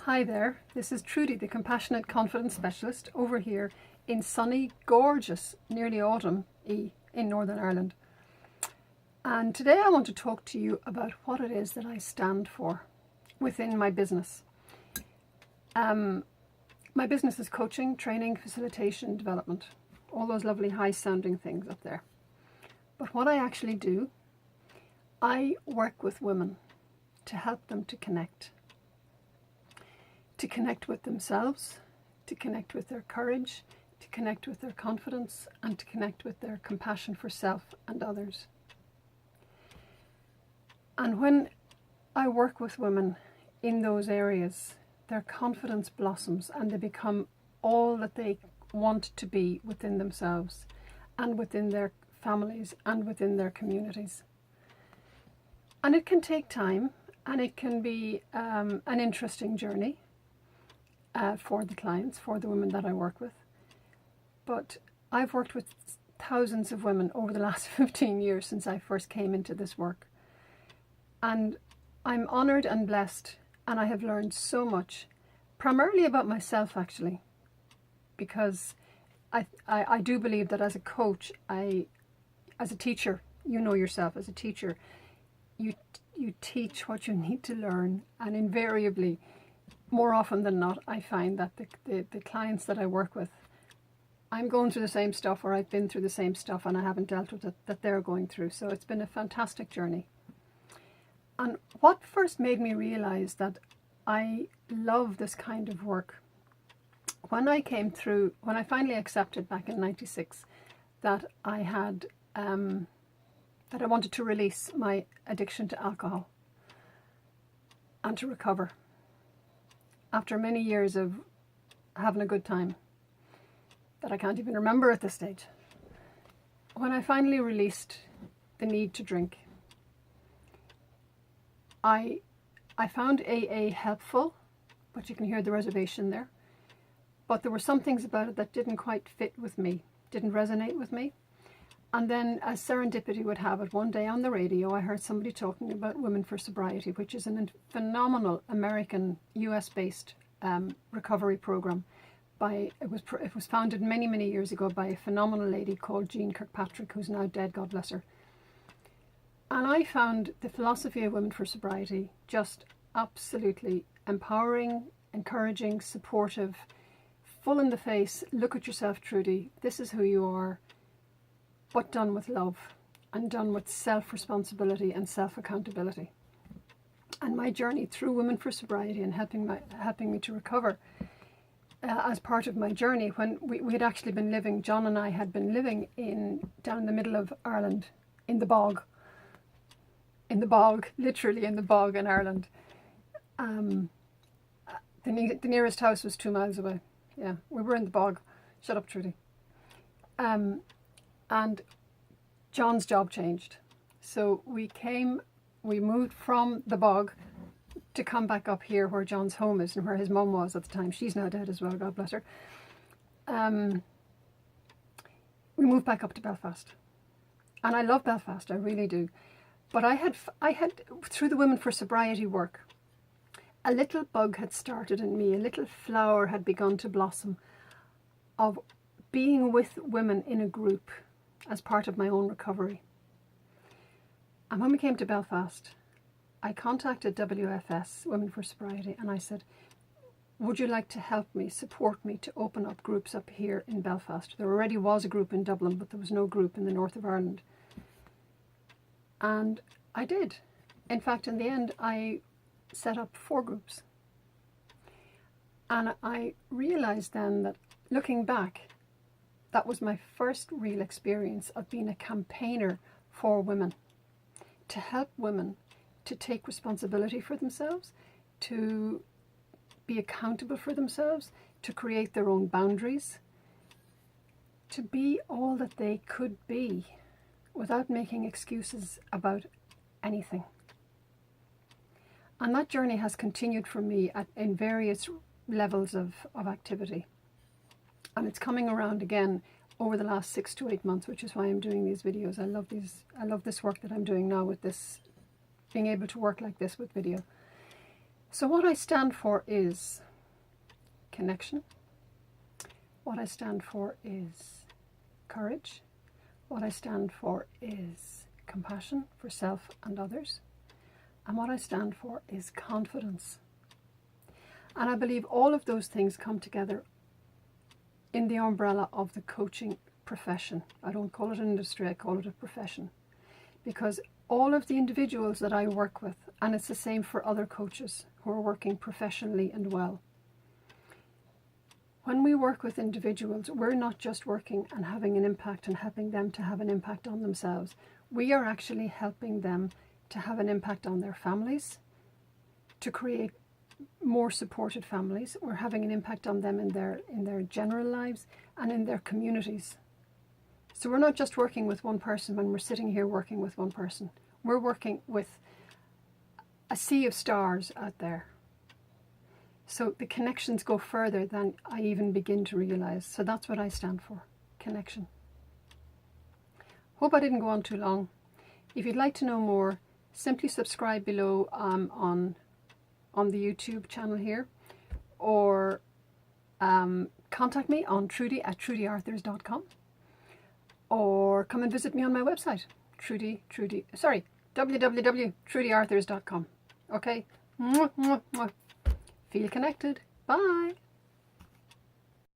Hi there, this is Trudy, the Compassionate Confidence Specialist, over here in sunny, gorgeous, nearly autumn-y in Northern Ireland. And today I want to talk to you about what it is that I stand for within my business. My business is coaching, training, facilitation, development, all those lovely high-sounding things up there. But what I actually do, I work with women to help them to connect with themselves, to connect with their courage, to connect with their confidence, and to connect with their compassion for self and others. And when I work with women in those areas, their confidence blossoms and they become all that they want to be within themselves and within their families and within their communities. And it can take time, and it can be an interesting journey for the clients, for the women that I work with. But I've worked with thousands of women over the last 15 years since I first came into this work. And I'm honoured and blessed, and I have learned so much, primarily about myself actually, because I do believe that as a coach, as a teacher, you know yourself, as a teacher, you teach what you need to learn, and invariably, more often than not, I find that the clients that I work with, I'm going through the same stuff, or I've been through the same stuff and I haven't dealt with it that they're going through. So it's been a fantastic journey. And what first made me realize that I love this kind of work, when I finally accepted back in '96 that I had, that I wanted to release my addiction to alcohol and to recover. After many years of having a good time that I can't even remember at this stage, when I finally released the need to drink, I found AA helpful, but you can hear the reservation there. But there were some things about it that didn't quite fit with me, didn't resonate with me. And then, as serendipity would have it, one day on the radio I heard somebody talking about Women for Sobriety, which is a phenomenal American, US-based recovery program. It was founded many years ago by a phenomenal lady called Jean Kirkpatrick, who's now dead, God bless her. And I found the philosophy of Women for Sobriety just absolutely empowering, encouraging, supportive, full in the face. Look at yourself, Trudy. This is who you are. But done with love and done with self-responsibility and self-accountability. And my journey through Women for Sobriety and helping me to recover, as part of my journey, when we had actually been living, John and I had been living down in the middle of Ireland, in the bog, literally in the bog in Ireland. The nearest house was 2 miles away. Yeah, we were in the bog. Shut up, Trudy. And John's job changed. So we moved from the bog to come back up here where John's home is and where his mum was at the time. She's now dead as well, God bless her. We moved back up to Belfast. And I love Belfast, I really do. But I had, through the Women for Sobriety work, a little bug had started in me, a little flower had begun to blossom of being with women in a group as part of my own recovery. And when we came to Belfast, I contacted WFS, Women for Sobriety, and I said, would you like to help me, support me to open up groups up here in Belfast? There already was a group in Dublin, but there was no group in the north of Ireland. And I did. In fact, in the end, I set up 4 groups. And I realized then that, looking back, that was my first real experience of being a campaigner for women, to help women to take responsibility for themselves, to be accountable for themselves, to create their own boundaries, to be all that they could be without making excuses about anything. And that journey has continued for me in various levels of activity. And it's coming around again over the last 6 to 8 months, which is why I'm doing these videos. I love this work that I'm doing now with this, being able to work like this with video. So what I stand for is connection. What I stand for is courage. What I stand for is compassion for self and others. And what I stand for is confidence. And I believe all of those things come together in the umbrella of the coaching profession. I don't call it an industry, I call it a profession. Because all of the individuals that I work with, and it's the same for other coaches who are working professionally and well, when we work with individuals, we're not just working and having an impact and helping them to have an impact on themselves. We are actually helping them to have an impact on their families, to create more supported families. We're having an impact on them in their general lives and in their communities. So we're not just working with one person when we're sitting here working with one person. We're working with a sea of stars out there. So the connections go further than I even begin to realize. So that's what I stand for, connection. Hope I didn't go on too long. If you'd like to know more, simply subscribe below on the YouTube channel here, or contact me on Trudy@trudyarthurs.com, or come and visit me on my website, www.trudyarthurs.com. Okay? Feel connected. Bye.